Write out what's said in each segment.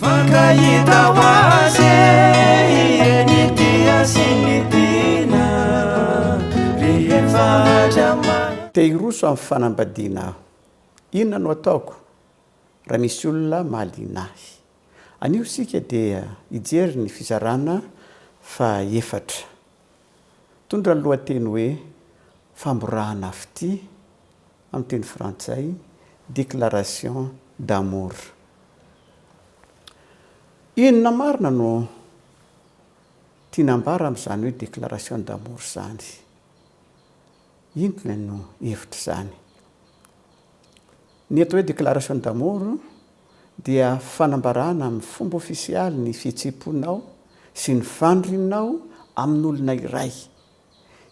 Fankahita ho azy ny dia sy ny dina rehefa dramana. Te hiroso amin'ny fanambadiana aho. Inona no ataoko raha misy olona mahaliana ahy? Anio sika dia hijery ny fizarana fa efatra. Tondra ny lohateny hoe famborahana fity, amin'ny teny frantsay déclaration d'amour. Inona marina no tianambara amin'izany hoe déclaration d'amour zany? Inona no hevitra zany? Ny atao hoe déclaration d'amour dia fanambarana amin'ny fomba ofisialy ny fihetseham-ponao sy ny fandrinao amin'olona iray.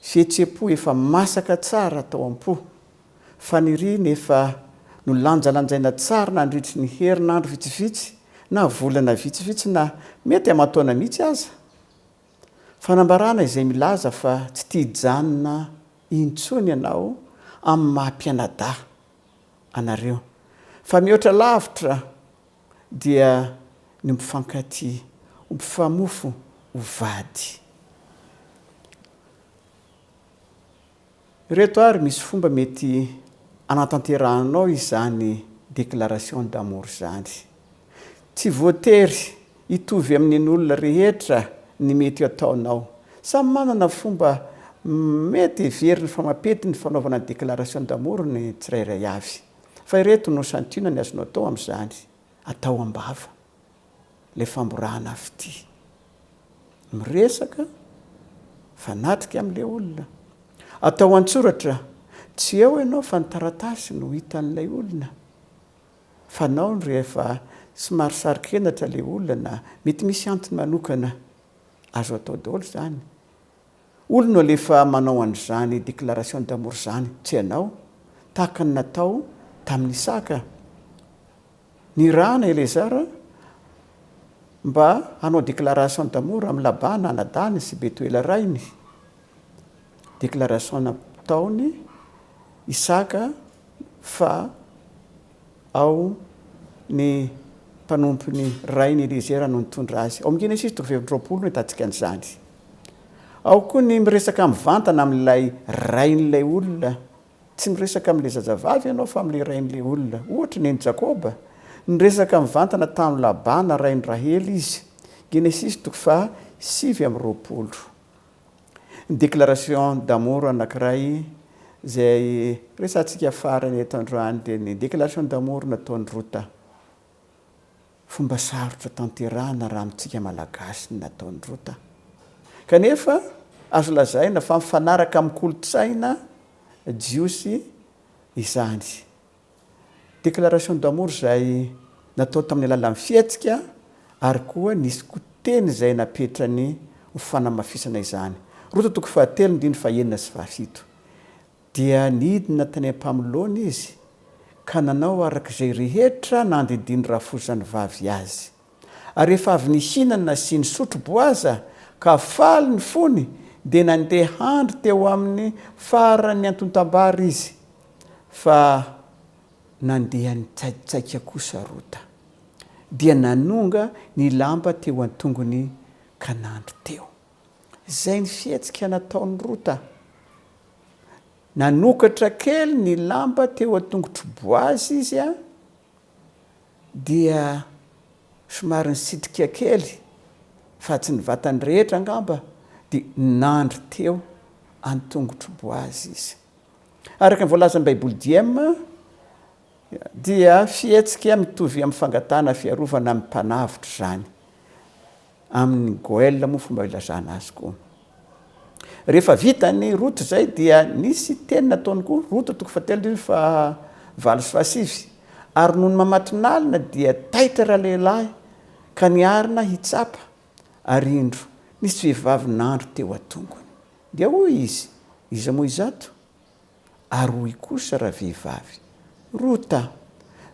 Fihetseham-po efa masaka tsara tao am-po, faniriana efa nolanjalanjaina tsara nandritry ny herinandro vitsivitsy na volana vitsivitsy na mety aman-taona mihitsy aza. Fanambarana izay milaza fa tsy tia hijanona intsony ianao amin'ny maha-pianadahy anareo, fa mihoatra lavitra dia ny mifankatia, mifamofo ho vady. Reto ary misy fomba mety anatanteranao izany déclaration d'amour zany. Tsy voatery hitovy amin'ny olona rehetra ny mety ataonao. Samy manana fomba mety heveriny fa mapety ny fanaovana déclaration d'amour ny tsirairay avy. Fa ireto no santiana ny azonao atao amin'izany. Atao am-bava le famborahana fity. Miresaka fanatrika amin'ilay olona. Atao an-tsoratra, tsy eo ianao fa ny taratasy no hitan'ilay olona. Fanao rehefa somary sarik'enatra ilay olona na mety misy antony manokana, azo atao daholo zany. Olona lefa manao an'izany déclaration d'amour zany, tsy ianao, tahaka ny natao tamin'ny Isaka. Ny rana Elezara mba hanao déclaration d'amour amin'ny Labana anadahany sy Betuela rainy. Déclaration nataony Isaka fa ao ny mpanompony rainy Elezara no nitondra azy. Ao amin'ny Genesis 3:20 no hitantsika an'izany. Ao koa ny miresaka mivantana amin'ilay rain'ilay olona. Tsy miresaka amin'ilay zazavavy ianao fa amin'ilay rain'ilay olona. Ohatra ny Jakoba, niresaka mivantana tamin'ny Labana rain'i Rahely izy. Genesis 7:20. Ny déclaration d'amour anankiray izay resantsika farany eto androany dia ny déclaration d'amour nataon'ny Rota. Fomba sarotra tanterahana raha amintsika malagasy ny nataon'ny Rota. Kanefa azo lazaina fa mifanaraka amin'ny kolotsaina jiosy izany. Déclaration d'amour izay natao tamin'ny alalan'ny fihetsika ary koa nisy teny izay napetrany ho fanamafisana izany. Rota 4:9-7. Dia nidina tany am-pamilony izy ka nanao arak'izay rehetra nandidiny rafozany vavy azy. Ary rehefa avy nihinana sy nisotro boaza ka faly ny fony dia nandeha handry teo amin'ny farany antontam-bary izy, fa nandeha nitsaitsaika kosa Rota, dia nanonga ny lamba teo an-tongony ka nandry teo. Izay ny fihetsika nataon'ny Rota. Nanokatra kely ny lamba teo an-tongotry boazy izy dia somary nisitrika kely fa tsy ny vatany rehetra angamba dia nandry teo an-tongotry boazy izy. Araka ny voalazan'ny Baiboly Diem dia fihetsika mitovy amin'ny fangatana fiarovana amin'ny mpanavitra zany. Amin'ny Goël moa fomba ilazana azy koa. Rehefa vitany Rota zay dia nisy teny nataony koa Rota 3:7. Ary noho ny mamatinalina dia taitra ra-lehilahy ka niarina hitsapa ary indro nisy vehivavy nandro teo an-tongony. Dia hoy izy, iza moa izato? Ary hoy kosa raha vehivavy, Rota,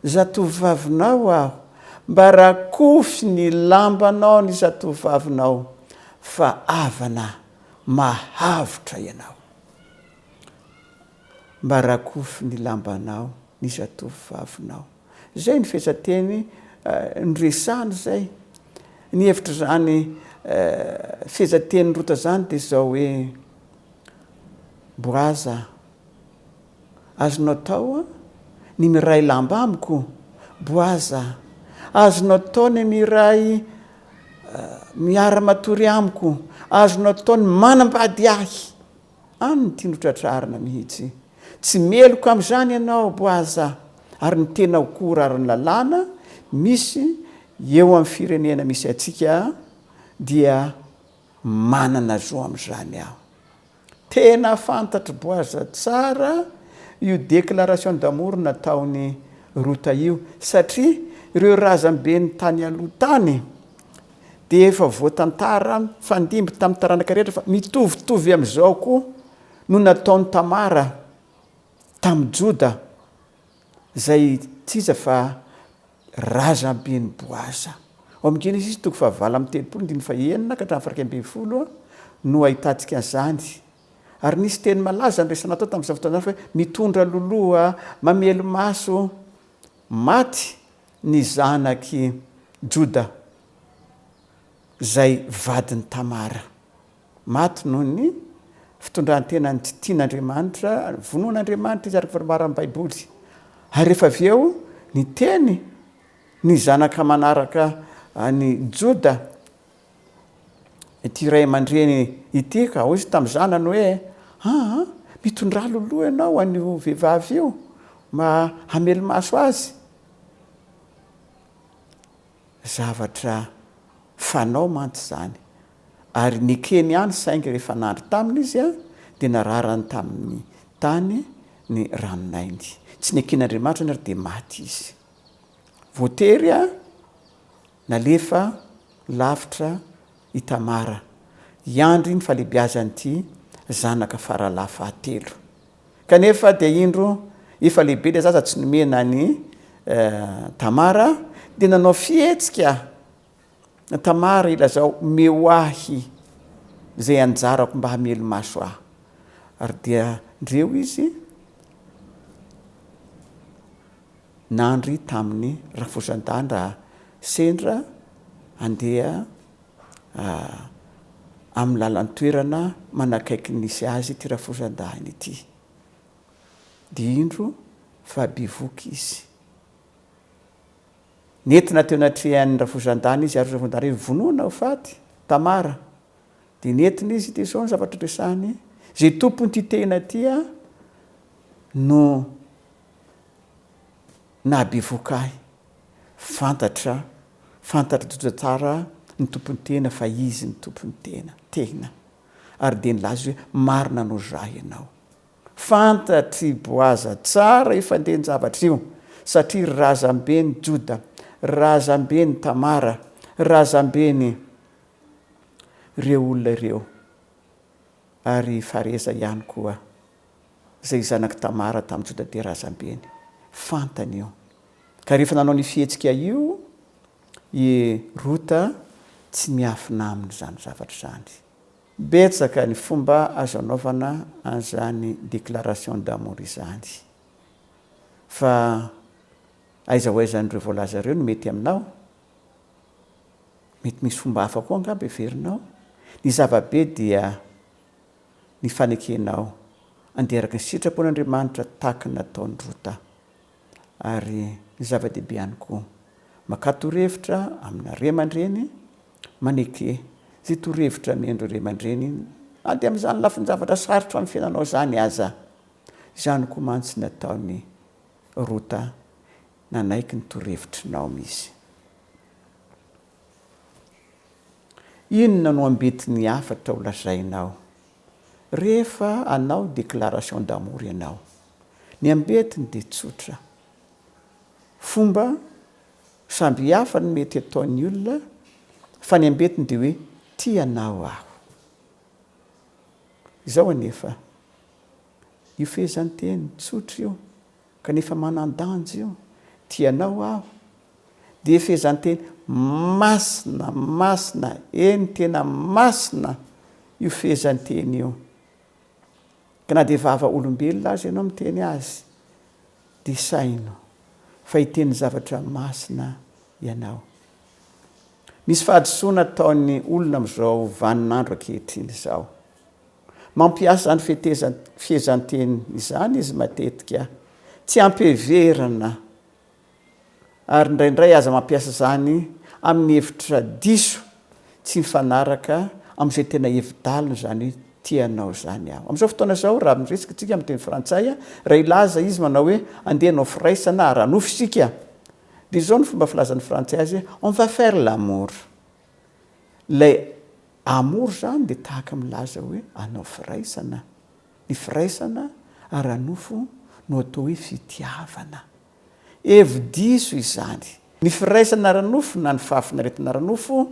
zatovavinao aho, mba rakofy ny lambanao ny zatovavinao, fa avana mahavitra ianao. Mba rakofy ny lambanao ny zatovavinao. Zay ny fihetsateny nyresany zay ny hevitra zany fehezanten'ny rota zany dia zao hoe boaza azonao tao ny miray lamba amiko boaza azonao tao ny miray miara-matory amiko azonao tao ny manambady ahy any ny tianotratrarina mihitsy tsy meloko am'izany ianao boaza ary ny tena okora ary ny lalàna misy eo amin'ny firenena misy atsika dia manana zo am'izany aho tena fantatry boaza tsara io déclaration d'amour nataony rota io satria ireo razambe ny tany aloha tany dia efa voatantara fandimby tamin'ny taranaka rehetra fa mitovitovy amin'izao koa no nataony Tamara tamin'ny Joda zay tsiza fa razambeny boaza ao amin'ny Genesis 9:30 ka hatramin'ny 1:20 no ahitantsika an'izany ary nisy teny malaza nyresana tao tamin'izao fotoana izany hoe mitondra loloha mamelo maso maty ny zanaky Joda zay vadiny Tamara maty noho ny fitondrantena ny tsy tian'Andriamanitra vonoan'Andriamanitra izy araka varimara amin'ny Baiboly ary rehefa avy eo ny teny ny zanaka manaraka ny Joda ity ray aman-dreny ity ka hozy tamin'ny zanany hoe mitondra loloha ianao an'io vehivavy io ma hamelo maso azy zavatra fanao mantsy zany ary nikeny any saingy rehefa nandry taminy izy dia nararany tamin'ny tany ny ranonainy tsy neken'Andriamanitra ary dia maty izy voatery nalefa lavitra i Tamara iandry ny falehibiazan'ity zanaka faralahy fahatelo kanefa dia indro efa lehibe le zaza tsy nomena ny Tamara dia nanao fihetsika Tamara ilazao meo ahy zay anjarako mba hamelo maso ahy ary dia ndreo izy nandry tamin'ny rafozan-dandra sendra andeha amin'ny lalan-toerana manakaiky nisy azy ty rafozan-dahiny ity dia indro fa bivoky izy nentina teo anatrehan'ny rafozan-dahiny izy ary rafozan-dahiny hoe vonoana ho faty Tamara dia nentina izy dia zao ny zavatra resany zay tompony ty tena tya no nahabivoka ahy fantatra dodo tsara ny tompony tena fa izy ny tompony tena ary dia nilaza hoe marina no zah ianao fantatry boaza tsara ifandeny zavatra io satria razambeny Joda razambeny Tamara razambeny reo olona ireo ary fareza ihany koa zay zanaky Tamara tamin'ny Joda dia razambeny fantany io ka rehefa nanao ny fihetsika io i Rota tsy miafina aminy zany zavatra zany betsaka ny fomba azo anaovana an'izany déclaration d'amour izany fa aiza ho aizan'ireo voalaza ireo no mety aminao mety misy fomba hafa koa angamba heverinao ny zavabe dia ny fanekenao andeha araka ny sitrapon'Andriamanitra tahaka ny nataon'ny Rota ary ny zava-dehibe ihany koa makatorohevitra amina ray aman-dreny maneke zay torohevitra miendro ray aman-dreny andeha amin'izany lafiny zavatra sarotra amin'ny fiainanao zany aza izany koa mantsy nataony Rota nanaiky ny torohevitrinao mizy inona no ambetiny hafatra ho lazainao rehefa anao déclaration d'amour ianao ny ambetiny dia tsotra fomba samby hafa ny mety ataon'ny olona fa ny ambetiny dia hoe tianao aho izao anefa io fehezanteny tsotra io kanefa manan-danja io tianao aho dia fehezanteny masina eny tena masina io fehezanteny io ka na dia vava olombelona azy ianao miteny azy dia saino fa hiteny zavatra masina ianao. Misy fahadisoana ataon'ny olona am'izao vaninandro ankehitriny izao. Mampiasa zany fihezanteny izany izy matetika tsy ampiheverana ary indraindray aza mampiasa zany amin'ny hevitra diso tsy mifanaraka amin'izay tena hevi-dalina zany tianao zany aho. Amin'izao fotoana zao raha miresaka tsika amin'ny teny frantsay raha ilaza izy manao hoe andeha hanao firaisana raha nofo isika dia izao ny fomba filazan'ny frantsay azy on va faire l'amour. Lay amour zany dia tahaka milaza hoe anao firaisana. Ny firaisana ary anofo no atao hoe fitiavana. Hevi-diso izany. Ny firaisana ara-nofo na ny fahafinaretana ara-nofo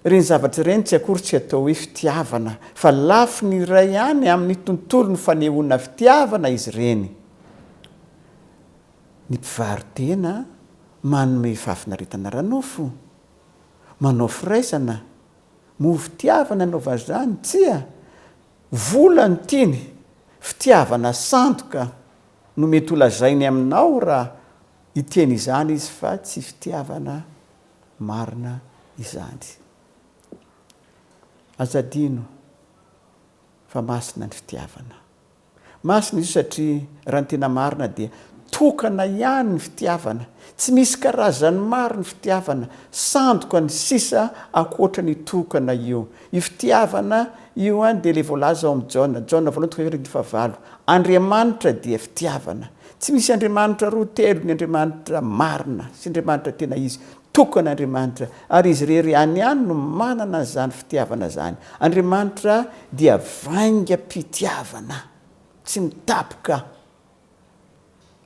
reny zavatra ireny tsy akory tsy atao hoe fitiavana fa lafo ny iray ihany amin'ny tontolo ny fanehoana fitiavana izy ireny. Ny mpivarotena manome fahafinaretana ara-nofo, manao firaisana, mo fitiavana anaovana izany tsia vola ny tiany, fitiavana sandoka no mety holazainy aminao raha hiteny izany izy fa tsy fitiavana marina izany. Azadino fa masina ny fitiavana. Masina izy satria raha ny tena marina dia tokana ihany ny fitiavana. Tsy misy karazany maro ny fitiavana. Sandoka ny sisa akoatra ny tokana io. Io fitiavana io dia ilay voalaza ao amin'ny Jaona 1:9. Andriamanitra dia fitiavana. Tsy misy Andriamanitra roa telo ny Andriamanitra marina sy Andriamanitra tena izy. Tokana Andriamanitra ary izy rery ihany no manana izany fitiavana zany. Andriamanitra dia vaingam-pitiavana, tsy mitapoka.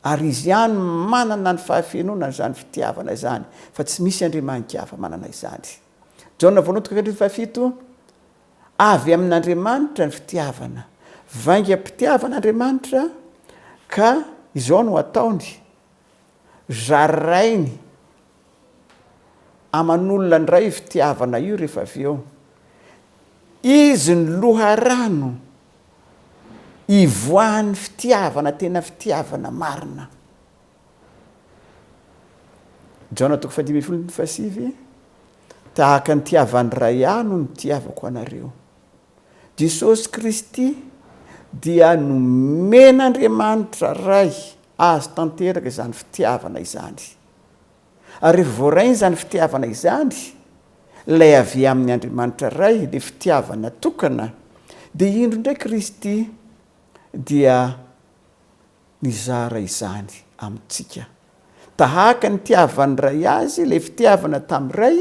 Ary izy ihany manana ny fahafenona izany fitiavana izany fa tsy misy andriaman-kafa manana izany. Jaona 1:7 avy amin'Andriamanitra ny fitiavana. Vaingam-pitiavana Andriamanitra ka izao no ataony zarainy aman'olona ndray fitiavana io rehefa avy eo. Izy ny loharano ivoahan'ny fitiavana tena fitiavana marina. Jaona 5:7 tahaka ny tiavan'ny ray ahy no nitiavako anareo. Jesosy Kristy dia nomen'Andriamanitra ray azo tanteraka izany fitiavana izany. Ary rehefa voarainy izany fitiavana izany, ilay avy amin'ny Andriamanitra ray, ilay fitiavana tokana, dia indro indray Kristy dia nizara izany amintsika. Tahaka ny tiavan'ny ray azy, ilay fitiavana tamin'ny ray,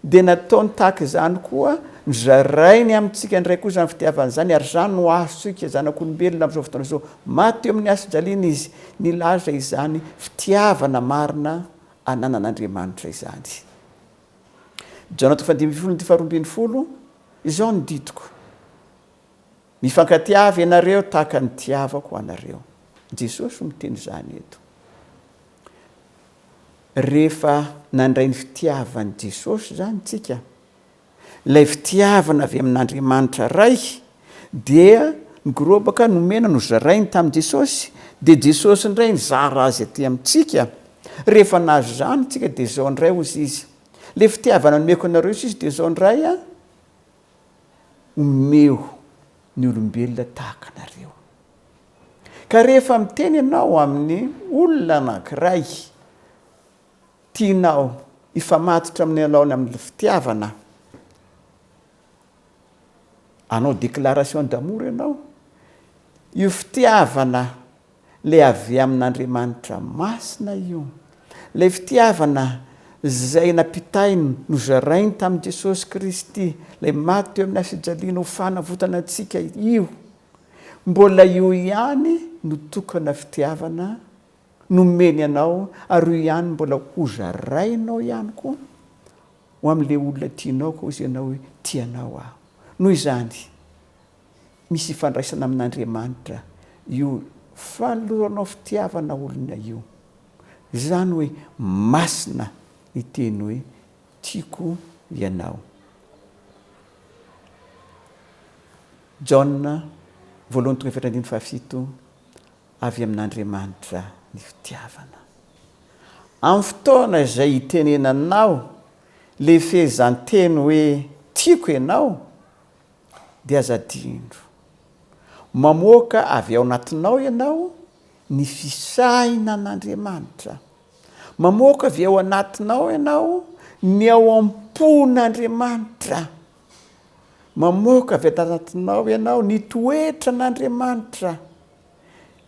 dia nataony tahaka izany koa nizarainy amintsika ndray koa izany fitiavana izany ary izany no azontsika zanak'olombelona amin'izao fotoana izao. Maty eo amin'ny asa-jaliana izy nilaza izany fitiavana marina ananan'Andriamanitra izany. Jaona 5:12 izao ny ditiko. Mifankatiavy ianareo tahaka ny tiavako anareo. Jesosy miteny izany eto. Rehefa nandray ny fitiavany Jesosy zany tsika, ilay fitiavana avy amin'Andriamanitra ray dia nigorobaka nomena nozarainy tamin'i Jesosy, dia Jesosy indray nizara azy aty amintsika. Rehefa nazo zany tsika dia izao indray hozy izy. Le fitiavana nomeko anareo izy dia izao indray omeo ny olombelona tahaka anareo. Ka rehefa miteny ianao amin'ny olona anankiray tianao ifamatotra aminao amin'ny fitiavana, anao déclaration d'amour ianao, io fitiavana le avy amin'Andriamanitra masina io, le fitiavana zay nampitainy nozarainy tamin'i Jesosy Kristy, le maty eo amin'ny asa-jaliana ho fanavotana antsika io, mbola io ihany no tokana fitiavana nomeny anao, ary io ihany mbola hozarainao ihany koa ho amin'ilay olona tianao koa izy ianao hoe tianao aho. Noho izany misy ifandraisana amin'Andriamanitra io fanoloranao fitiavana olona io. Izany hoe masina ny teny hoe tiako ianao. Jaona 1:7 avy amin'Andriamanitra ny fitiavana. amin'ny fotoana izay hitenenanao le fehezanteny hoe tiako ianao dia azadindro mamoaka avy ao anatinao ianao ny fisahina an'Andriamanitra, mamoaka avy ao anatinao ianao ny ao am-pon'Andriamanitra, mamoaka avy anatinao ianao ny toetra n'Andriamanitra,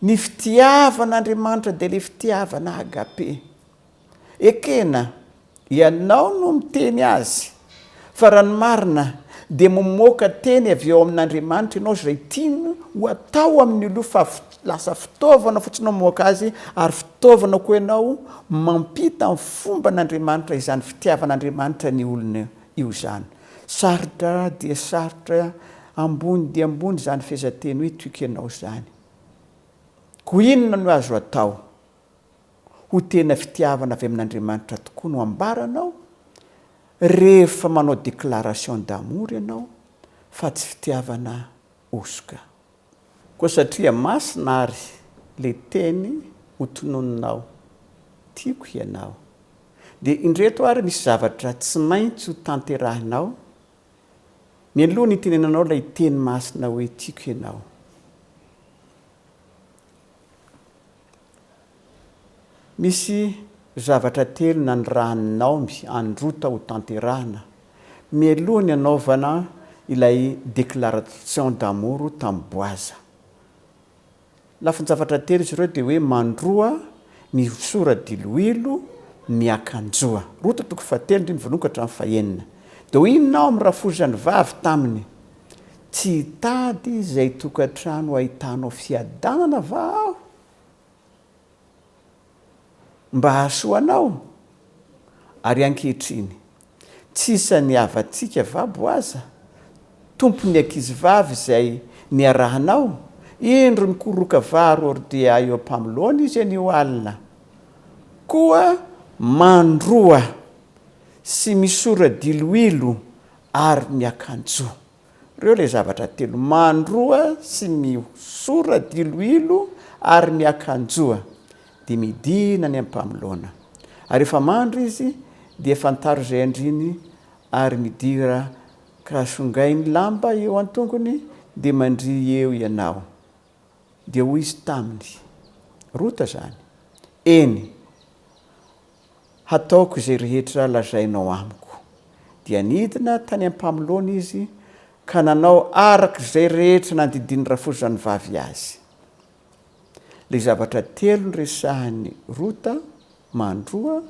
ny fitiavan'Andriamanitra dia le fitiavana agape. Ekena ianao no miteny azy fa raha ny marina dia mamoaka teny avy eo amin'Andriamanitra ianao izay tiany ho atao amin'ny fa lasa fitaovana fotsiny mamoaka azy ary fitaovana koa ianao mampita amin'ny fomba n'Andriamanitra izany fitiavan'Andriamanitra ny olona io zany. Sarotra dia sarotra, ambony dia ambony zany fehezanteny hoe tiako ianao zany. Ko inona no azo atao ho tena fitiavana avy amin'Andriamanitra tokoa no ambaranao rehefa manao déclaration d'amour ianao fa tsy fitiavana osoka. Koa satria masina ary le teny ho tononinao tiako ianao dia indreto ary misy zavatra tsy maintsy ho tanterahinao mialoha ny tenenanao ilay teny masina hoe tiako ianao. Misy zavatra telo nanirahaninao androta ho tanterahina mialoha ny anaovana ilay déclaration d'amour tamboaza. Lafiny zavatra telo izy ireo dia hoe mandroa, misora diloilo, miakanjoa. Rota toko fahatelo ndriny voalokatra amin'ny fahenina. Dia hoe inonao amin'ny rafozany vavy taminy tsy hitady izay tokantrano ahitanao fiadanana va aho mba hahasoanao ary ankehitriny tsisa ny havantsika vabo aza tompony ankizy vavy izay niarahanao indro ny koroka varo ordia eo ampamilona izy anio alina koa mandroa sy misora diloilo ary miakanjo. Reo le zavatra telo: mandroa sy misora diloilo ary miakanjoa dia midina ny ampamilona. Ary efa mandro izy dia fantaro izay andriny ary midira ka songainy lamba eo an-tongony dia mandry eo ianao. Dia hoy izy taminy, rota zany, eny hataoko izay rehetra lazainao amiko. Dia nidina tany ampamilona izy ka nanao araka izay rehetra nandidiny rafozany vavy azy. Le zavatra telo resahany rota, mandroa,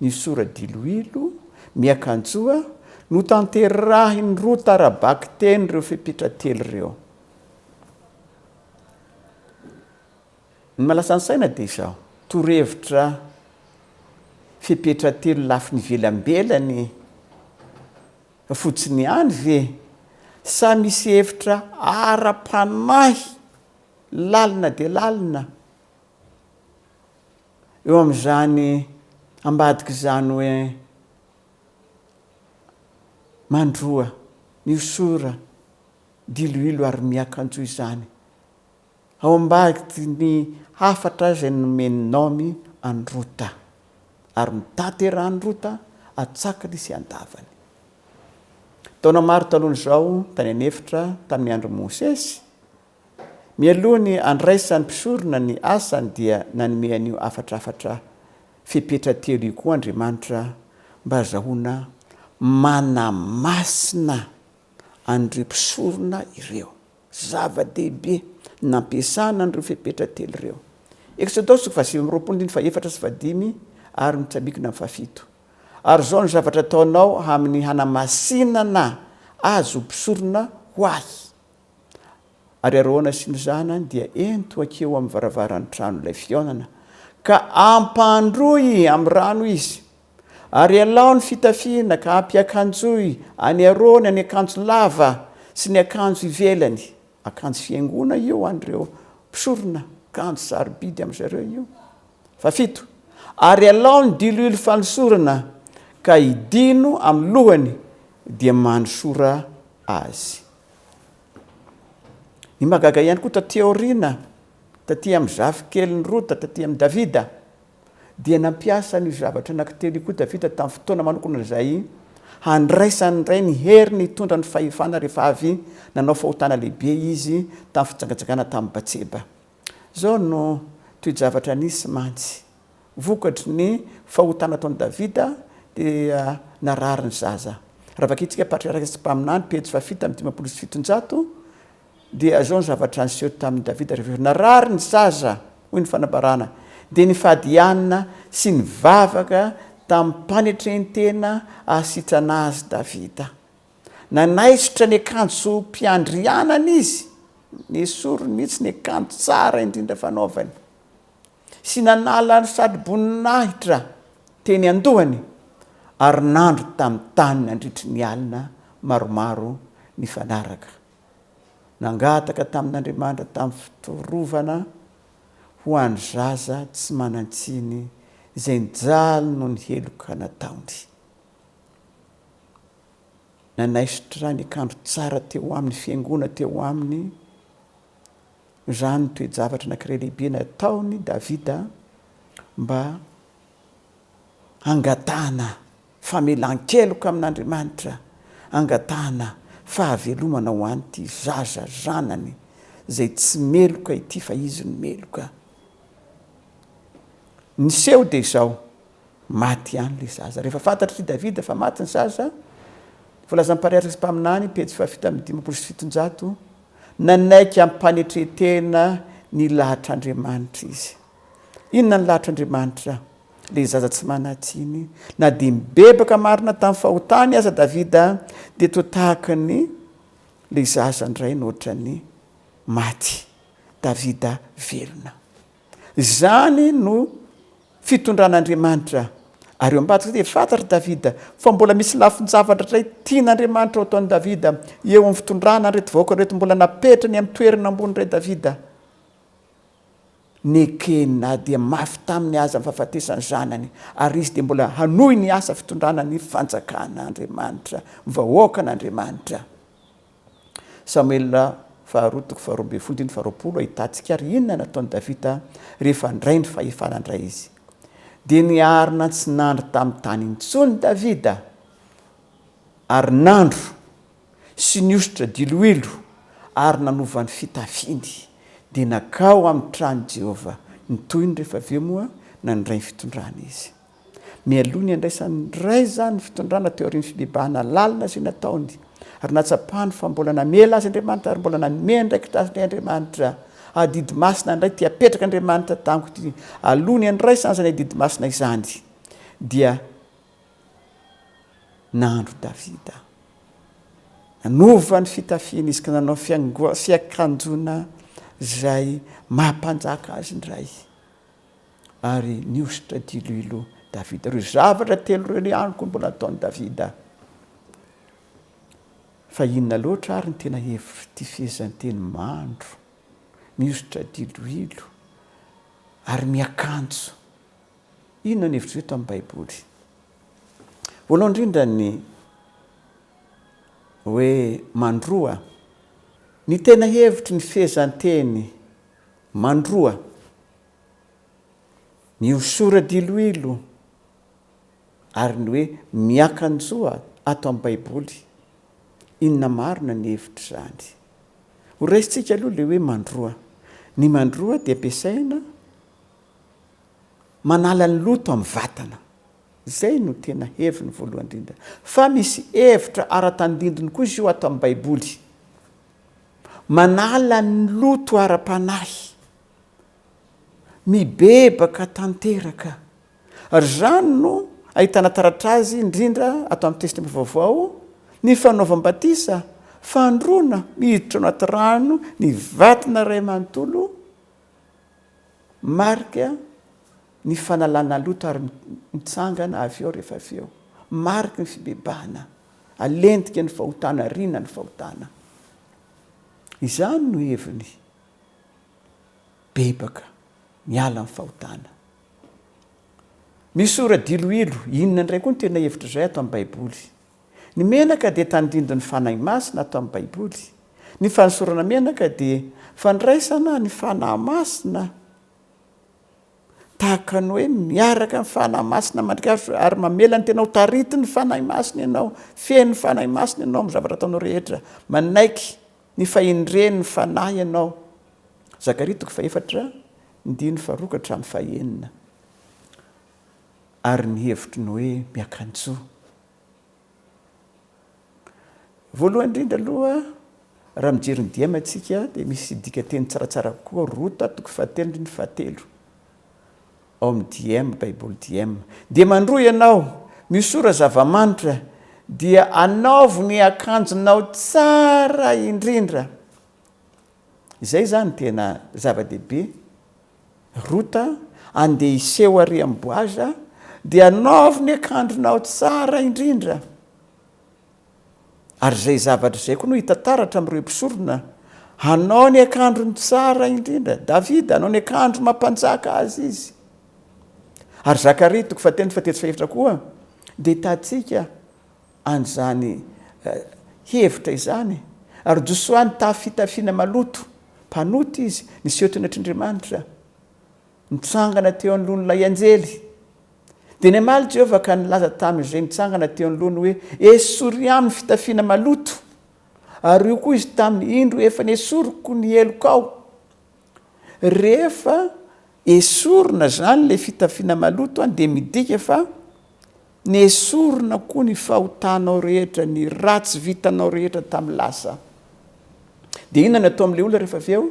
misora diloilo, miakanjoa no tanterahiny rota arabaky teny reo fepetra telo reo. Ny malasa ny saina dia izao, torevitra fepetra telo lafiny velambelany fotsiny any ve sa misy hevitra ara-panahy lalina dia lalina eo amin'izany ambadiky izany hoe mandroa, misora diloilo ary miakanjo izany ao ambadiky ny hafatra izay nomeninao androta ary mitanterahany-drota atsakany sy andavany. Taona maro taloha izao tany anefitra tamin'ny andro Mosesy, mialoha ny andraisany mpisorona ny asany dia nanome an'io afatrafatra fepetra telo io koa Andriamanitra mba azahoana manamasina an'ireo mpisorona ireo. Zava-dehibe nampiasana an'ireo fepetra telo ireo. Exodosy 7:24-5 ary mitsabikina amin'ny 7. Ary zao ny zavatra ataonao amin'ny hanamasinana azo mpisorona ho ahy. Ary Arona sy ny zanany dia ento akeo amin'ny varavaran'ny trano ilay fihaonana ka ampandroy amin'ny rano izy. Ary alao ny fitafiana ka ampiakanjoy any Arona ny akanjo lava sy ny akanjo ivelany. Akanjo fiaingona io an'ireo mpisorona, akanjo sarobidy amin'izareo io. 7. Ary alao ny diloilo fanosorana ka idino amin'ny lohany dia manosora azy. Ny magaga ihany koa taty aoriana, taty amin'ny zafy kely ny rota, taty amin'ny Davida, dia nampiasa ny zavatra anankitelo koa Davida tamin'ny fotoana manokana izay handraisany ray ny hery ny tondra ny fahefana rehefa avy nanao fahotana lehibe izy tamin'ny fitsangatsangana tamin'ny Batseba. Zao no toe-javatra nisy mantsy vokatry ny fahotana taon'ny Davida dia narary ny zaza. Raha vakitsika patriaraka sy mpaminany pejy 7:5-7 dia zao ny zavatra niseho tamin'ny Davida rehefa narary ny zaza hoy ny fanabarana dia ny fahadianina sy ny vavaka tamin'ny mpanetreny-tena asitrana azy Davida. Nanaisitra ny akanjo mpiandrianana izy, nesorony mihitsy ny akanjo tsara indrindra fanaovany. Sy nanala sady boninahitra teny andohany ary nandro tamin'ny tany nandritry ny alina maromaro ny fanaraka. Nangataka tamin'Andriamanitra tamin'ny fitorovana ho an'ny zaza tsy manantsiny izay nijaly no ny heloka nataony. Nanaisitra ny akanjo tsara teo amin'ny fiangona teo aminy. Izany ny toe-javatra anankiray lehibe nataony Davida mba angatana famelan-keloka amin'Andriamanitra, angatana fahavelomana ho an'ity zaza zanany izay tsy meloka ity fa izy no meloka. Niseho dia izao maty ihany le zaza. Rehefa fantatry Davida fa maty ny zaza, volazan'ny patriaraka sy mpaminany pejy 7:5-7 nanaiky ampanetretena ny lahatr'Andriamanitra izy. Inona ny lahatr'Andriamanitra? Le zaza tsy manatsiny na dia mibebaka marina tamin'ny fahotany aza Davida dia toa tahaka ny le zaza ndray nohatra ny maty. Davida velona. Izany no fitondran'Andriamanitra. Ary eo ambadika dia fantatry Davida fa mbola misy lafin-javatra iray tian'Andriamanitra ao ataon'i Davida eo amin'ny fitondrana reto vahoaka reto mbola napetrany amin'ny toerana ambony iray Davida. Nekena dia mafy taminy aza amin'ny fahafatesany zanany ary izy dia mbola hanohy ny asa fitondrana ny fanjakan'Andriamanitra, vahoakan'Andriamanitra. Samuel 2:20 ahitantsika ary inona nataon'i Davida rehefa ndray ny fahefana ndray izy. Dia niarina tsy nandro tamin'ny tany intsony Davida ary nandro sy niositra diloilo ary nanovany fitafiny dia nakao amin'ny trano Jehova nitoy ny rehefa aveo moa nandray ny fitondrana izy. Mialoha ny andraisany ndray zany fitondrana teo aorian'ny fibebahana lalina izay nataony ary natsapahany fa mbola namela azy Andriamanitra ary mbola nanome ndraikitra azy Andriamanitra. Adidy masina indray ty apetraka Andriamanitra tamiko ty alohany andraisany zany adidy masina izany dia nandro Davida. Nanova ny fitafiana izy ka nanao fiakanjona izay mampanjaka azy indray ary niositra diloilo Davida. Reo zavatra telo reo ihany koa mbola ataon'i Davida. Fa inona loatra ary ny tena hevitra ty fihezany teny mandro, miositra diloilo ary miakanjo. Inona ny hevitra eto amin'ny Baiboly? Voalohany indrindra ny hoe mandroa. Ny tena hevitry ny fihezan-teny mandroa, miosora diloilo ary ny hoe miakanjoa ato amin'ny Baiboly. Inona marina ny hevitra zany? Ho raisitsika aloha le hoe mandroa. Ny mandroa dia ampiasaina manala ny loto amin'ny vatana. Izay no tena heviny voalohany indrindra. Fa misy hevitra ara-tandindiny koa izy io ato amin'ny Baiboly. Manala ny loto ara-panahy, mibebaka tanteraka. Ary zany no ahitana taratrazy indrindra ato amin'ny Testamenta vaovao, ny fanaovam-batisa, fandroana, miditra anaty rano, ny vatana ray manontolo, marika ny fanalana loto ary mitsangana avy eo rehefa avy eo. Marika ny fibebahana, alentika ny fahotana, rina ny fahotana. Izany no heviny bebaka miala amin'ny fahotana. Misy ora diloilo, inona indray koa ny tena hevitra izay ato amin'ny Baiboly. Ny menaka dia tandindiny fanahy masina ato amin'ny Baiboly. Ny fanosorana menaka dia fandraisana ny fanahy masina tahaka ny hoe miaraka ny fanahy masina mandrika ary mamela ny tenao tarity ny fanahy masina ianao feny fanahy masina ianao amin'ny zavatra ataonao rehetra manaiky ny fahendreny ny fanahy ianao Zakaria 4:1-5 ary ny hevitry ny hoe miakanjo voalohany indrindra aloha raha mijery ny diema atsika dia misy dika teny tsaratsara koa Rota 7:7 ao amin'ny diema baiboly diema dia mandroa ianao misora zava-manitra dia anaovo ny akanjonao tsara indrindra izay zany tena zava-dehibe Rota andeha iseho ary amboaza dia anaovo ny akanjonao tsara indrindra ary zay zavatra zay koa no hitantaratra amin'ireo mpisorona hanao ny akanjony tsara indrindra Davida hanao ny akanjo mampanjaka azy izy ary Zakaria 4:7 koa dia hitantsika an'izany hevitra izany ary Josoa fitafiana maloto mpanoty izy niseho teny Andriamanitra nitsangana teo anolon'ilay anjely dia namaly Jehovah ka nilaza tamin'izay nitsangana teo anolony hoe esory aminy fitafiana maloto ary io koa izy tamin'ny indro efa nesoriko ny eloko ao rehefa esorina zany le fitafiana maloto dia midika fa nesorina koa ny fahotanao rehetra ny ratsy vitanao rehetra tamin'ny lasa dia inona natao amin'ilay olona rehefa avy eo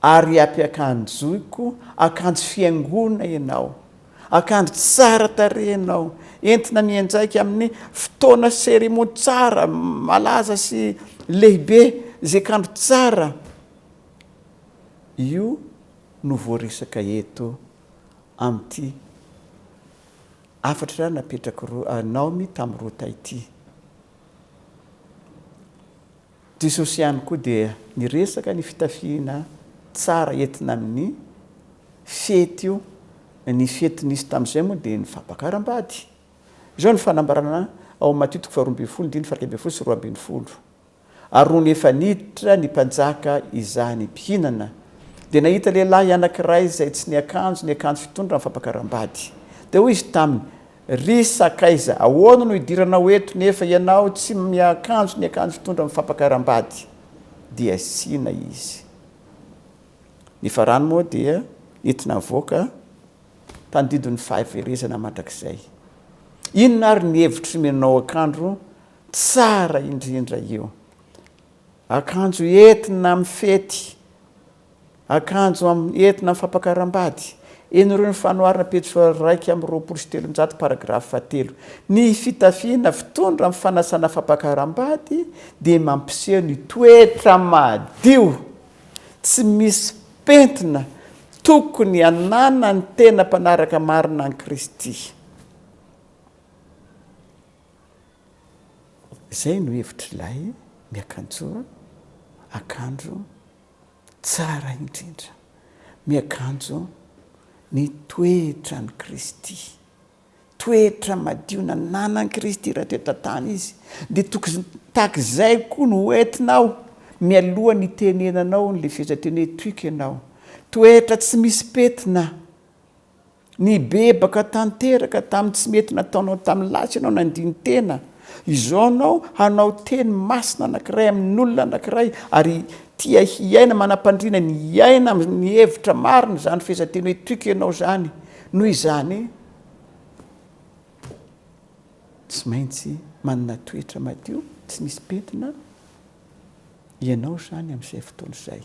ary ampiakanjoiko akanjo fiangona ianao akanjo tsara tarehinao entina mianjaika amin'ny fotoana seremony tsara malaza sy lehibe zay akanjo tsara io no voaresaka eto amin'ity afatra napetraka Naomi tamin'ny Rota ity Jesosy ihany koa dia niresaka ny fitafiana tsara entina amin'ny fety io ny fety nisy tamin'izay moa dia ny fampakaram-bady izao ny fanambarana ao Matthieu 12:12 ary no efa niditra ny mpanjaka izany mpihinana dia nahita lehilahy anankiray izay tsy ny akanjo fitondra ny fampakaram-bady dia hoy izy taminy ry sakaiza ahoana no hidiranao eto nefa ianao tsy miakanjo ny akanjo fitondra ny fampakaram-bady dia sina izy ny farany moa dia entina avoaka tandidon'ny fahaverezana mandrakizay inona ary ny hevitry menao akanjo tsara indrindra io akanjo entina amin'ny fety akanjo entina amin'ny fampakaram-bady enireo ny fanoharana pejy 2:2 paragrafy 7 ny fitafiana fitondra amin'ny fanasana fampakaram-bady dia mampiseho ny toetra madio tsy misy pentina tokony anana ny tena mpanaraka marina any Kristy zay no hevitra ilay miakanjo akanjo tsara indrindra miakanjo ny toetra ny Kristy toetra madio nanana ny Kristy raha toetatany izy dia tokony tahak'izay koa no hoentinao mialoha ny tenenanao ny le fihezanteny toika ianao toetra tsy misy petina ny bebaka tanteraka tamin'ny tsy mety nataonao tamin'ny lasa ianao nandiny tena izao anao hanao teny masina anankiray amin'ny olona anankiray ary tia hiaina manam-pandriana ny iaina amin'ny hevitra marina zany fihezanteny hoe toika ianao zany noho izany tsy maintsy manana toetra madio tsy misy pentina ianao zany amin'izay fotoana izay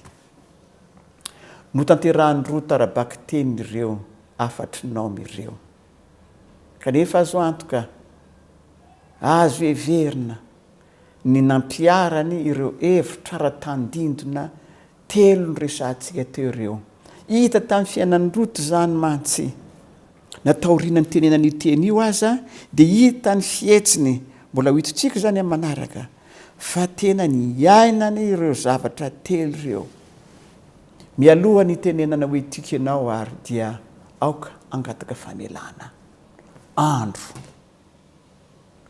no tanterahan'ny roa tarabaky teny ireo afatry Naomi ireo kanefa azo antoka azo heverina ny nampiarany ireo hevitra ara-tandindona telo ny resantsika teo ireo hita tamin'ny fiainan'ny Rota zany mantsy nataoriana ny tenenana io teny io aza dia hita ny fihetsiny mbola ho hitontsika zany amin'ny manaraka fa tena ny iainany ireo zavatra telo ireo mialoha ny tenenana hoe tiako ianao ary dia aoka angataka famelana andro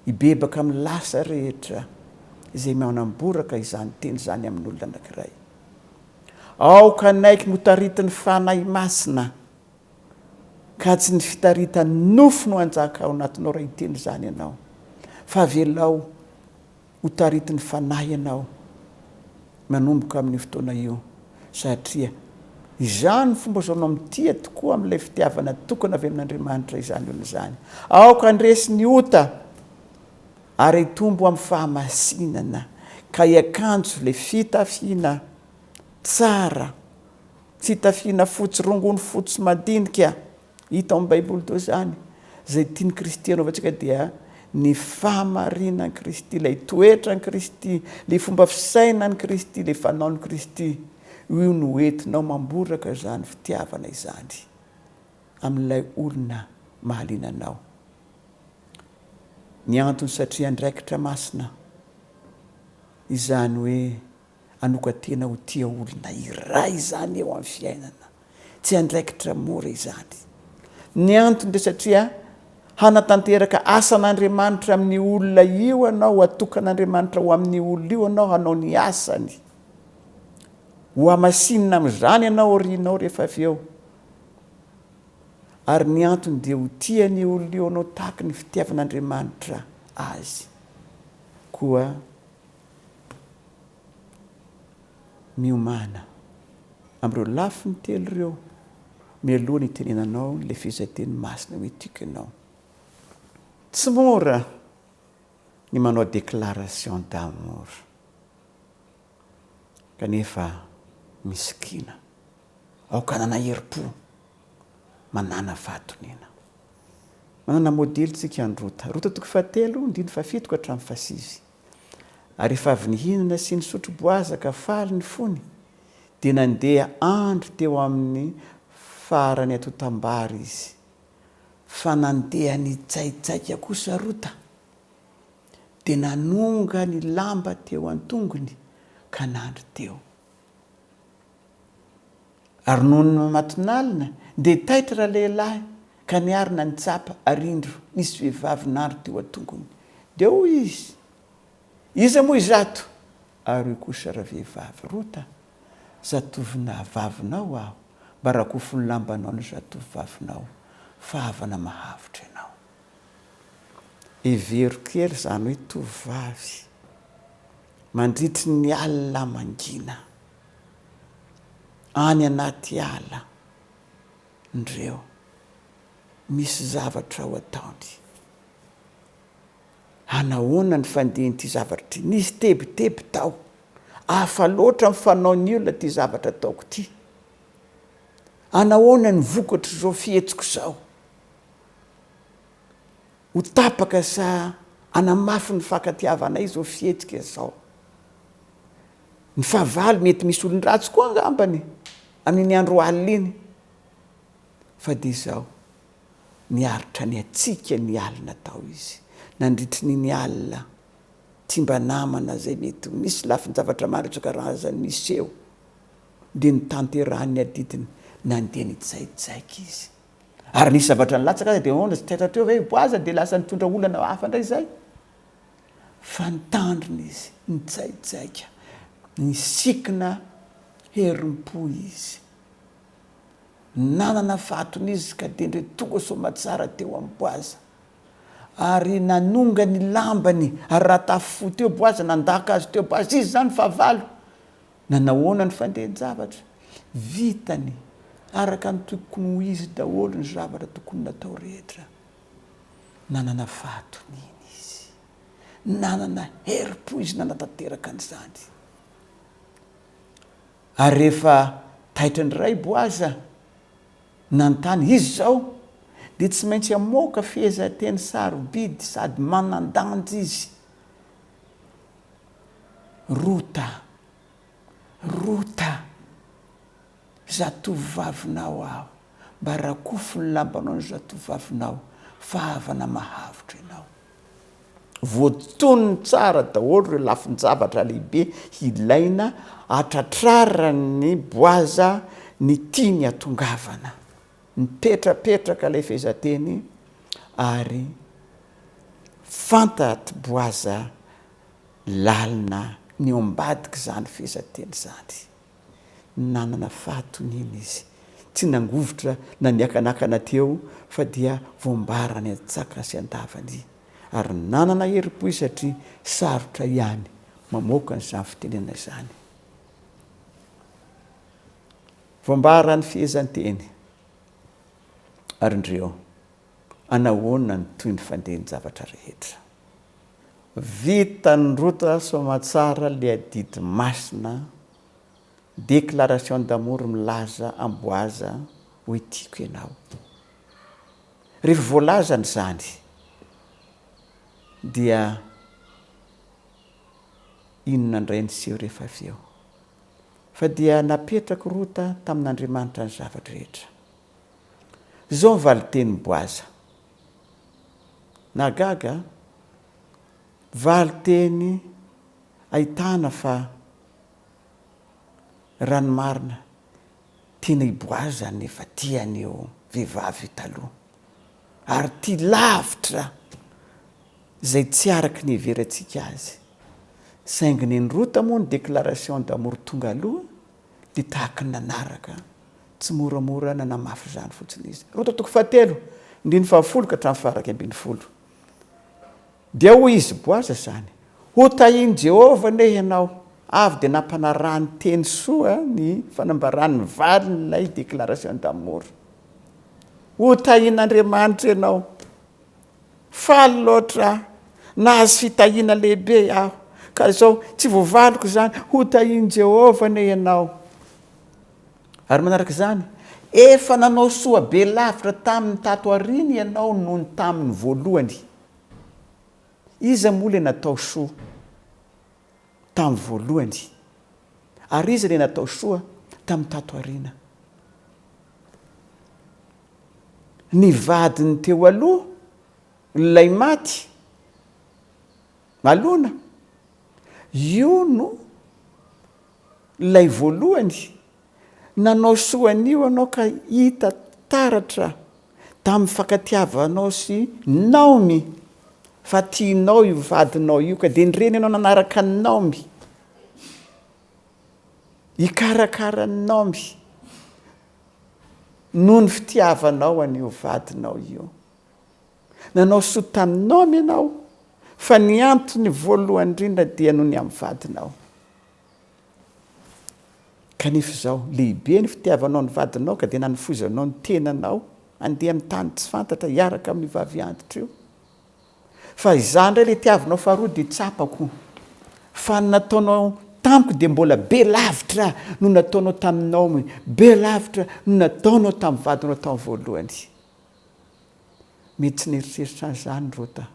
hibebaka amin'ny lasa rehetra izay manamboraka izany teny zany amin'ny olona anankiray aoka naiky motaritiny fanahy masina ka tsy ny fitaritany nofo no anjaka ao anatinao raha iteny zany ianao fa velao hotaritiny fanahy ianao manomboka amin'ny fotoana io satria izany fomba zaonao mitia tokoa amin'ilay fitiavana tokony avy amin'Andriamanitra izany olo izany aoka ndresy ny ota ary hitombo amin'ny fahamasinana ka hiakanjo le fitafiana tsara tsy tafiana fotsy rongony fotsy madinika hita amin'ny baiboly tao zany zay tiany Kristy anaovantsika dia ny fahamarinan'i Kristy ilay toetra ny Kristy le fomba fisainan'i Kristy le fanaon'i Kristy io no entinao mamboraka zany fitiavana izany amin'ilay olona mahalinanao ny antony satria andraikitra masina izany hoe anokatena ho tia olona iray zany eo amin'ny fiainana tsy andraikitra mora izany ny antony de satria hanatanteraka asan'Andriamanitra amin'ny olona io anao atokan'Andriamanitra ho amin'ny olona io anao hanao ny asany ho amasinina amin'izany ianao orinao rehefa avy eo ary ny antony dia ho tia ny olona io anao tahaka ny fitiavan'Andriamanitra azy koa miomana amin'ireo lafiny telo ireo mialoha ny tenenanao le fizateny masina hoe tiako ianao tsy mora ny manao déclaration d'amour kanefa misikina aoka nanaheri-po manana fahatonena manana modely tsika ny rota toko fahatelo ndiny fafito ka hatramin'ny fasivy ary efa avy nihinana sy nisotro boazaka faly ny fony dia nandeha andro teo amin'ny farany atotam-bary izy fa nandeha nitsaitsaika kosa rota dia nanonga ny lamba teo an-tongony ka nandry teo ary noho ny matonalina dia taitra lehilahy ka niarina nitsapa arindro nisy vehivavy nandro teo an-tongony dia hoy izy iza moa izato ary io kosa raha vehivavy rota zatovina vavinao aho mba rakofo ny lambanao ny zatovavinao fa havana mahavitra ianao evero kely zany hoe tovavy mandritry ny alina mangina any anaty ala ndreo misy zavatra ho ataony anahoana ny fandehany ty zavatra ty nisy tebiteby tao afa loatra mifanao ny olona ty zavatra ataoko ty anahoana ny vokatra zao fihetsiko zao ho tapaka sa anamafy ny fankatiavanay zao fihetsika zao ny fahavalo mety misy olon-dratsy koa angambany amin'ny andro alina iny fa dia zao niaritra ny atsika ny alina tao izy nandritry ny alina ty mba namana zay mety misy lafiny zavatra maro isan-karazany misy eo dia nitanterahany adidiny nandeha nitsaitsaika izy ary nisy zavatra nilatsaka azy dia ona tsaitrateo ve boaza dia lasa nitondra olana hafa ndray zay fa nitandrina izy nitsaitsaika nisikina herim-po izy nanana fatony izy ka dia ndre tonga somatsara teo amin'ny boaza ary nanonga ny lambany ary raha tafo teo boaza nandaka azy teo boaza izy zany fahavalo nanahoana ny fandehany-javatra vitany araka ny tokony ho izy daholo ny zavatra tokony natao rehetra nanana fatony iny izy nanana herim-po izy nanatanteraka an'izany ary rehefa taitra ny ray boaza nantany izy zao dia tsy maintsy amoaka fihezanteny sarobidy sady manan-danja izy rota zatovavinao aho mba rakofo ny lambanao ny zatovavinao fa havana mahavitra ianao voatonony tsara daholo reo lafin-javatra lehibe ilaina atratrarany boaza ny tiany atongavana nipetrapetraka ilay fehezanteny ary fantaty boaza lalina ny eo ambadika zany fehezanteny zany nanana fahatonina izy tsy nangovotra na niakanakana teo fa dia voambarany atsaka sy andavany ary nanana heri-po izy satria sarotra ihany mamoaka nyzany fitenena izany. Voambarany fihezan-teny ary ndreo anahoana ny toy ny fandeha ny zavatra rehetra. Vita ny rota somatsara le adidy masina, déclaration d'amour milaza amboaza hoe tiako ianao. Rehefa voalaza ny zany dia inona indray niseho rehefa avy eo fa dia napetraka rota tamin'Andriamanitra ny zavatra rehetra. Zao nyvaliteny Boaza. Nagaga valiteny ahitana fa ranomarina tena iboaza nefa tian'io vehivavy taloha ary tia lavitra zay tsy araky ny heverantsika azy. Saingy ny rota moa ny déclaration d'amour tonga aloha dia tahaka ny nanaraka tsy moramora nanamafy zany fotsiny izy. Rota toko 7 ndiny 10 ka hatramin'ny faraky 12 dia hoy izy Boaza zany, ho tahiny Jehovah ne ianao, avy dia nampanarahany teny soa ny fanambarany valiny ilay déclaration d'amour. Ho tahin'Andriamanitra ianao, faly loatra nahazo fitahiana lehibe aho ka izao tsy voavaliko zany, ho tahiny Jehovah ne ianao. Ary manaraka zany, efa nanao soa be lavitra tamin'ny tato aoriana ianao noho ny tamin'ny voalohany. Iza moa le natao soa tamin'ny voalohany ary iza le natao soa tamin'ny tato aoriana. Ny vadiny teo aloha lay maty malona, io no lay voalohany nanao soan'io anao ka hita taratra tamin'ny fankatiavanao sy Naomi fa tianao io vadinao io ka dia nireny ianao nanaraka ny Naomi, hikarakara ny Naomi noho ny fitiavanao an'io vadinao io. Nanao soa tamin'ny Naomi ianao fa ny antony voalohany indrindra dia noho ny amin'ny vadinao. Kanefa izao lehibe ny fitiavanao ny vadinao ka dia nanifozanao ny tenanao andeha amin'ny tany tsy fantatra hiaraka amin'ny vavy antitra io. Fa izany indray le tiavinao faharoa dia tsapako, fa nataonao tamiko dia mbola be lavitra no nataonao tamin'ny Naomi, be lavitra no nataonao tamin'ny vadinao tamin'ny voalohany. Mety tsy nieritreritra zany rota.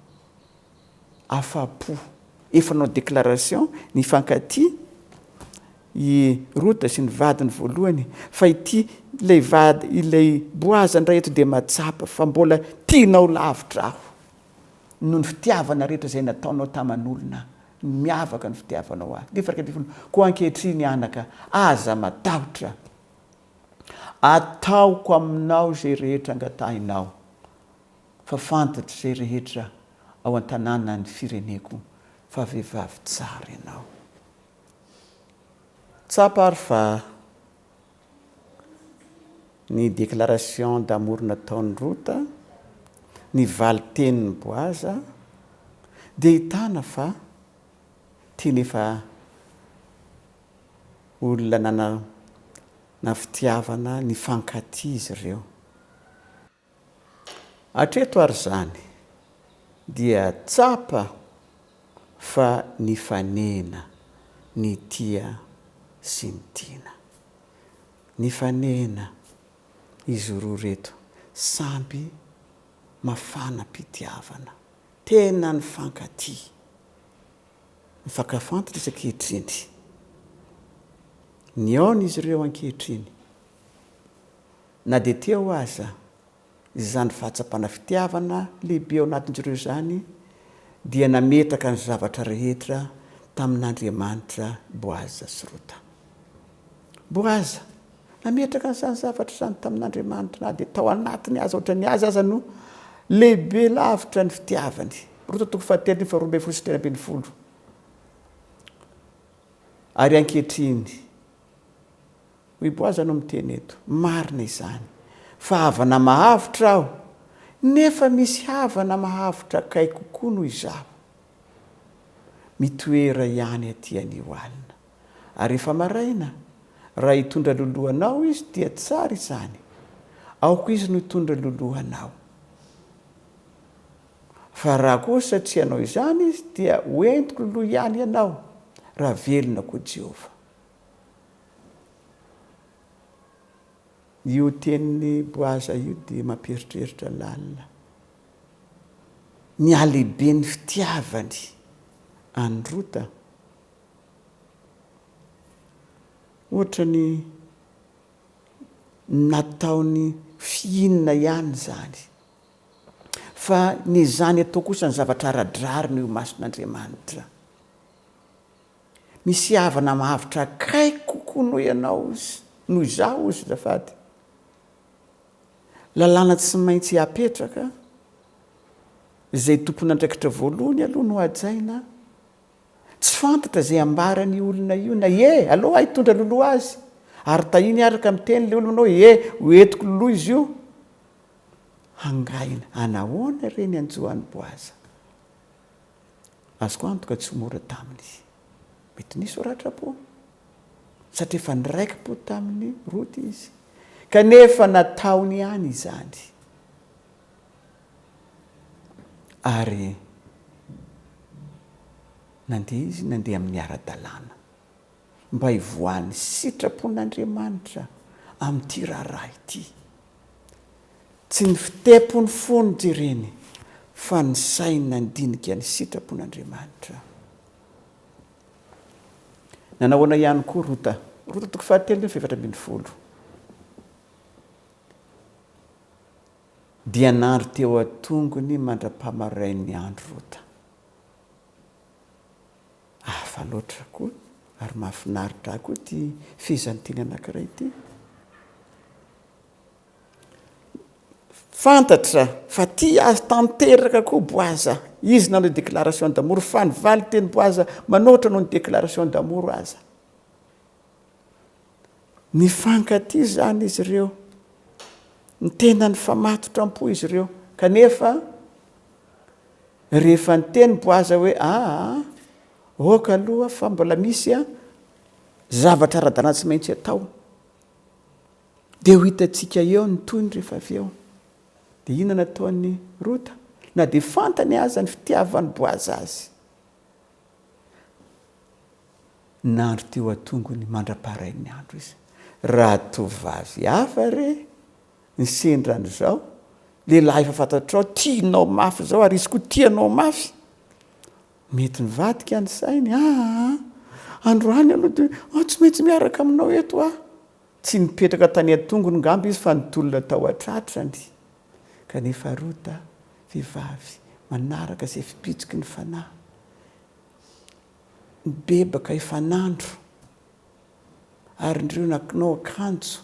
Afa-po efa nanao déclaration ny fankatia i rota sy ny vadiny voalohany fa ity ilay Boaza indray eto dia matsapa fa mbola tianao lavitra aho noho ny fitiavana rehetra izay nataonao taman'olona, miavaka ny fitiavanao ahy. Dia faraka koa ankehitriny anaka, aza matahotra, ataoko aminao izay rehetra angatahinao fa fantatra izay rehetra ao an-tanàna ny fireneko fa vehivavy tsara ianao. Tsapa ary fa ny déclaration d'amour nataon'ny rota, ny valitenin'ny Boaza dia hitana fa teny efa olona na fitiavana ny fankatia izy ireo. Hatreto ary zany dia tsapa fa ny fanena ny tia sy ny tiana. Ny fanena izy roa reto samby mafana mpitiavana, tena ny fankatia, mifankafantatra izy ankehitriny. Niaona izy ireo ankehitriny na dia teo aza izany fahatsapana fitiavana lehibe ao anatin'izy ireo zany dia nametraka ny zavatra rehetra tamin'Andriamanitra Boaza sy rota. Boaza nametraka n'izany zavatra izany tamin'Andriamanitra na dia tao anatiny aza ohatran'ny azy aza no lehibe lavitra ny fitiavany. Rota toko 7:12. Ary ankehitriny hoy Boaza no miteny eto, marina izany fa havana mahavitra aho nefa misy havana mahavitra kay kokoa noho izaho, mitoera ihany aty anio alina. Ary efa maraina raha hitondra lolohanao izy dia tsara izany, aoko izy no hitondra lolohanao. Fa raha kosa tsy anao izany izy dia hoentiko loloha ihany ianao raha velona koa Jehova. Io tenin'ny Boaza io dia mampieritreritra lalina. Ny alehibe ny fitiavany any Rota. Ohatra ny nataony fihinana ihany zany. Fa ny zany atao kosa ny zavatra aradrariny io mason'Andriamanitra. Misy havana mahavitra kaiky kokoa noho ianao izy, noho izaho izy zafady. Lalàna tsy maintsy hapetraka izay tompon'andraikitra voalohany aloha no hajaina. Tsy fantatra zay ambarany olona io na aloha hitondra loloha azy, ary tahiny araka miteny le olona hoe hoentiko loloha izy io. Hangaina anahoana reny anjohan'ny Boaza. Azoko antoka tsy mora taminy. Mety nisy oratra-po satria efa niraiki-po tamin'ny Rota izy, kanefa nataony ihany izany. Ary nandeha amin'ny ara-dalàna mba hivoahany sitrapon'Andriamanitra amin'ity raharaha ity. Tsy ny fitepony foany jereny fa ny sainy nandinika ny sitrapon'Andriamanitra. Nanahoana ihany koa Rota 7:7. Dia nandro teo atongony mandra-pamarain'ny andro Rota. Hafa loatra koa ary mahafinaritra koa ty fihizantiana anankiray ity. Fantatra fa ty azo tanteraka koa Boaza. Izy nanao déclaration d'amour, fa nivaly teny Boaza manoatra noho ny déclaration d'amour aza. Nifankaty zany izy ireo, ny tena ny famatotram-po izy ireo, kanefa rehefa niteny Boaza hoe oka aloha fa mbola misy zavatra ara-dalàna tsy maintsy atao, dia ho hitantsika eo ny toyny rehefa avy eo. Dia inona nataon'ny Rota? Na dia fantany aza ny fitiavan'ny Boaza azy. Nandro teo atongony mandra-parain'ny andro izy. Raha tovavy hafa re ny sendran'izao, lehilahy efa fantatrao tianao mafy zao ary izy koa tianao mafy. Mety nivadika ny sainy, androany aloha dia tsy maintsy miaraka aminao eto Tsy nipetraka tany atongony ngamba izy fa nitolona tao atratrany. Kanefa Rota vehivavy manaraka izay fipitsiky ny fanahy, mibebaka ifanandro, ary ndreo nakinao akanjo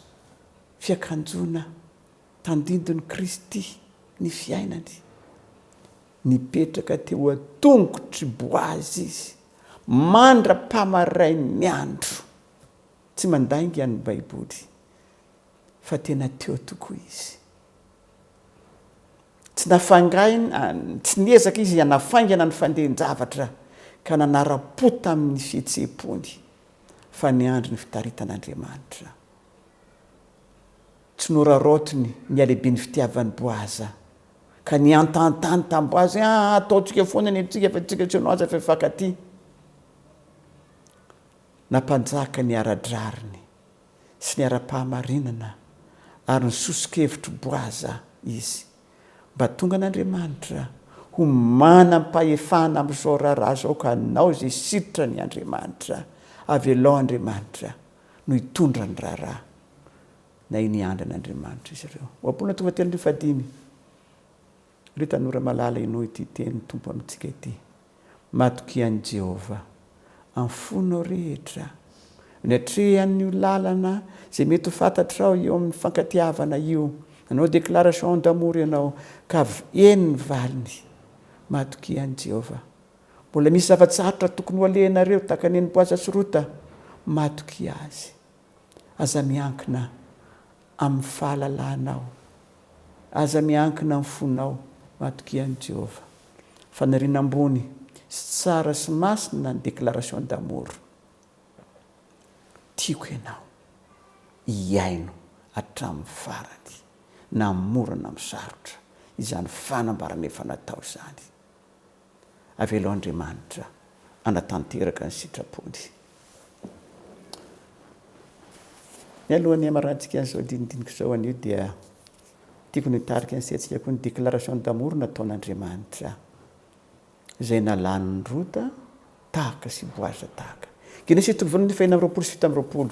fiakanjona tandindon'ny Kristy ny fiainany. Nipetraka teo atongotry Boazy izy, mandra-pamarain'ny andro. Tsy mandainga ny Baiboly fa tena teo tokoa izy. Tsy nafangaina, tsy niezaka izy hanafaingana ny fandehan-javatra ka nanara-po tamin'ny fihetseham-pony, fa ny andro ny fitaritan'Andriamanitra. Tsy noraroatiny ny alehibe ny fitiavan'ny Boaza ka ny antantany tamin'ny Boazy, ataontsika foana ny antsika fa tsika tsy anao aza fa mifankaty. Nampanjaka ny ara-drariny sy ny ara-pahamarinana ary nisosokevitry Boaza izy, mba tonga n'Andriamanitra ho manam-pahefana amin'izao raharaha zao, ka anao izay sitritra ny Andriamanitra, avelao Andriamanitra no hitondra ny raharaha na iny andran'Andriamanitra izy ireo. Oapolona 7:5. Ry tanora malala inao ity teny tompo amintsika ity. Matoky an'i Jehova amin'ny fonao rehetra, ny atrehan'ny lalana izay mety ho fantatrao eo amin'ny fankatiavana io. Anao déclaration d'amour ianao, ka eny ny valiny. Matoky an'i Jehova. Mbola misy zavatsarotra tokony ho alehanareo tahaka ny Boaza sy Rota, matoky azy. aza miankina amin'ny fahalalanao, aza miankina amin'ny fonao matokian'i Jehova. Fanariana ambony sy tsara sy masina ny déclaration d'amour. Tiako ianao iaino hatramin'ny farany na morana amin'ny sarotra izany fanambarana efa natao izany. Avelo Andriamanitra anatanteraka ny sitrapony. Ny alohan'ny amarantsika an'izao dinidiniko izao anio dia tiako ny tarika an'isetsika koa ny déclaration d'amour nataon'Andriamanitra izay nalany ny rota tahaka sy boaza tahaka. Genesis 3:7-20.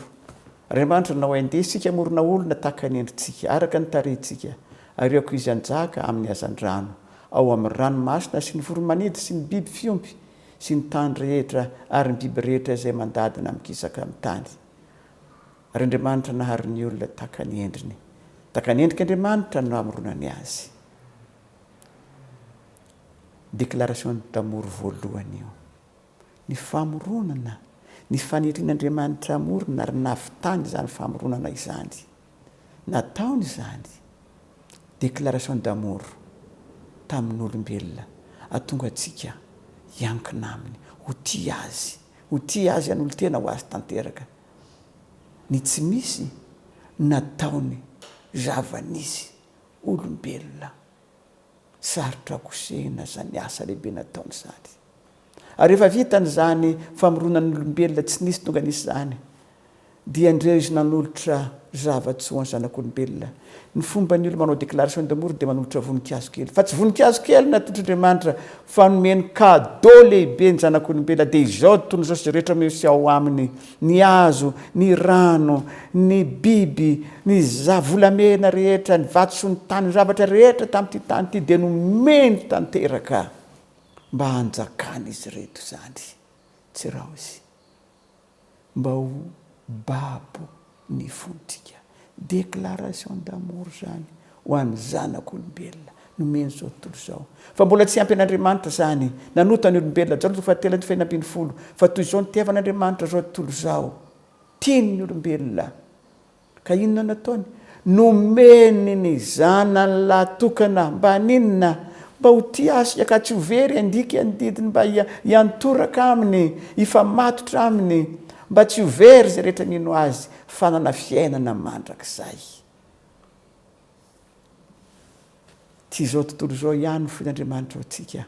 Andriamanitra nao andeha sika morona olona tahaka ny endritsika araka ny tarehintsika ariako izy anjaka amin'ny hazan-drano ao amin'ny ranomasina sy ny voromanidina sy ny biby fiompy sy ny tany rehetra ary ny biby rehetra izay mandadina mikisaka amin'ny tany. Ary Andriamanitra nahary ny olona tahaka ny endriny, tahaka ny endrik'Andriamanitra no hamoronany azy. Déclaration d'amour voalohany io. Ny famoronana, ny fanirian'Andriamanitra amorona ary navitany izany famoronana izany. Nataony izany. Déclaration d'amour tamin'olombelona atonga antsika hiankina aminy, ho tia azy an'olo tena ho azy tanteraka. Ny tsy misy nataony zava-nisy olombelona. Sarotra kosehina zany asa lehibe nataony izany. Ary rehefa vitany izany famoronan'olombelona tsy nisy tonga nisy izany dia andreo izy nanolotra zava-tsy ho any zanak'olombelona. Ny fomba ny olo manao déclaration d'amour dia manolotra voninkazo kely. Fa tsy voninkazo kely natotr''Andriamanitra fa nomeny cadeau lehibe ny zanak'olombelona dia izao tontolo izao sy rehetra misy ao aminy, ny hazo, ny rano, ny biby, ny volamena rehetra, ny vato sy ny tany, ny zavatra rehetra tamin'ity tany ity dia nomeny tanteraka mba hanjakana izy reto izany. Tsy raozy. Mba ho babo ny fontsika. Déclaration d'amour zany ho an'ny zanak'olombelona nomeny zao tontolo izao. Fa mbola tsy ampy an'Andriamanitra zany, nanota ny olombelona jalo fahatelo ny fainambin'ny folo, fa toy izao nitiavan'Andriamanitra zao tontolo izao. Tiany ny olombelona. Ka inona nataony? Nomeny ny zanany lahatokana mba ninona? Mba ho tia azy ka tsy ho very andika ny didiny mba hiantoraka aminy, hifamatotra aminy, mba tsy ho very izay rehetra nino azy, fanana fiainana mandrakizay. Tsy izao tontolo izao ihany fian'Andriamanitra ho antsika.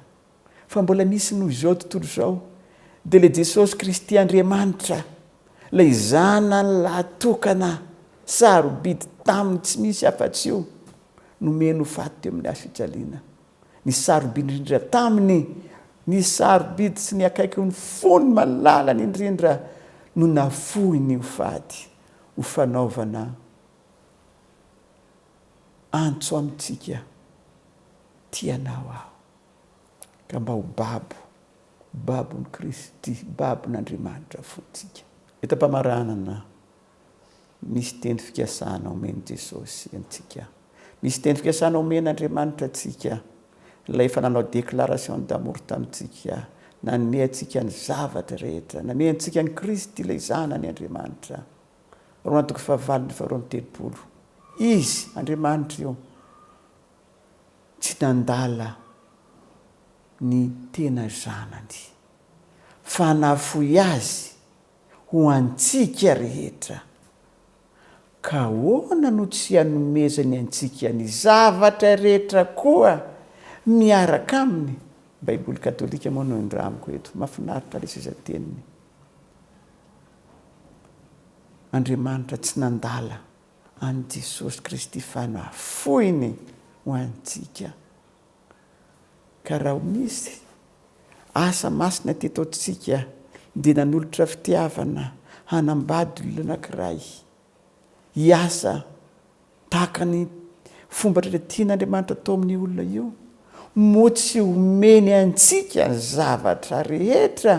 Fa mbola misy noho izao tontolo izao dia ilay Jesosy Kristy Andriamanitra, ilay zanany lahatokana sarobidy taminy tsy misy afa-tsy io, nomeny ho faty teo amin'ny hazo-fijaliana. Ny sarobidy indrindra taminy, ny sarobidy sy ny akaiky ny fony malalany indrindra no nafohy ny ho faty, ho fanaovana antso amintsika tianao aho. Ka mba ho babon'ny Kristy, babon'Andriamanitra fontsika. Etam-pamaranana misy teny fikasana omeny Jesosy antsika. Misy teny fikasana omeny Andriamanitra antsika. Ilay efa nanao déclaration d'amour tamintsika, nanome antsika ny zavatra rehetra, nanome antsika ny Kristy ilay zanany Andriamanitra. Romaina 5:20. Izy Andriamanitra io tsy nandala ny tena zanany, fa nafohy azy ho antsika rehetra. Ka hoana no tsy hanomezany antsika ny zavatra rehetra koa miaraka aminy. Baiboly katolika moa no indramiko eto. Mahafinaritra ilay sizateniny. Andriamanitra tsy nandala an'i Jesosy Kristy fa nafohiny ho antsika. Ka raha misy asa masina teto antsika dia nanolotra fitiavana hanambady olona anankiray hiasa tahaka ny fomba rehetra tian'Andriamanitra atao amin'ny olona io, mo tsy homeny antsika ny zavatra rehetra,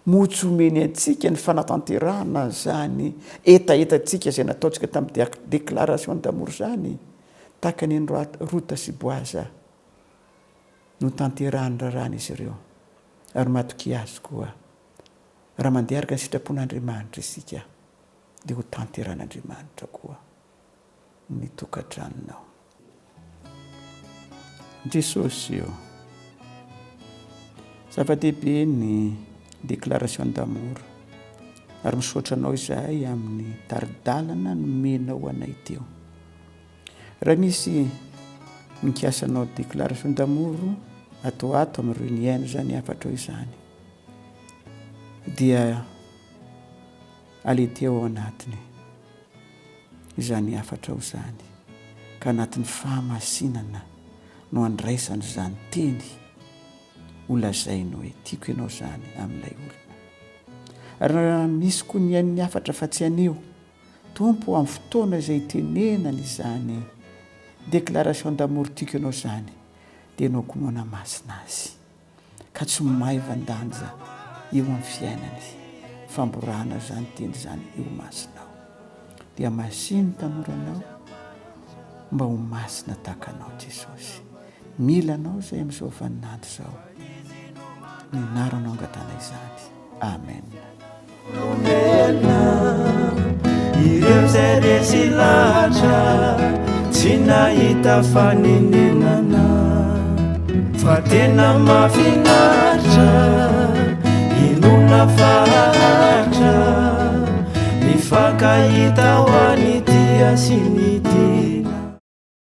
mo tsy homeny antsika ny fanatanterahana zany etaetantsika izay nataontsika tamin'ny déclaration d'amour zany, tahaka ny rota sy boaza no tanterahany rarana izy ireo. Ary matoky azy koa raha mandeha araka ny sitrapon'Andriamanitra isika dia ho tanteran'Andriamanitra koa ny tokantranonao. Jesosy io, zava-dehibe ny déclaration d'amour ary misaotra anao izahay amin'ny taridalana nomenao anay teo. Raha misy mikasanao déclaration d'amour atao ato amin'ireo niaino zany afatra izany, dia alety ao anatiny izany afatra ao izany, ka anatin'ny fahamasinana no andraisany izany teny holazainy hoe tiako ianao zany amin'ilay olona. Ary raha misy koa niain'ny afatra fa tsy aneo, Tompo amin'ny fotoana izay tenenany izany déclaration d'amour tiako ianao zany, dia ianao koa manamasina azy ka tsy maivandanja eo amin'ny fiainany, famborana zany teny zany eo masinao. Dia masiny tamoranao mba ho masina takanao Jesosy. Mila anao izay amin'izao vaninandro izao, ny anaranao angatana izany. Amen. Ireo izay resy lahatra tsy nahita faninenana, fa tena mahafinaritra inona faharitra, nifankahita ho an'ity sy nity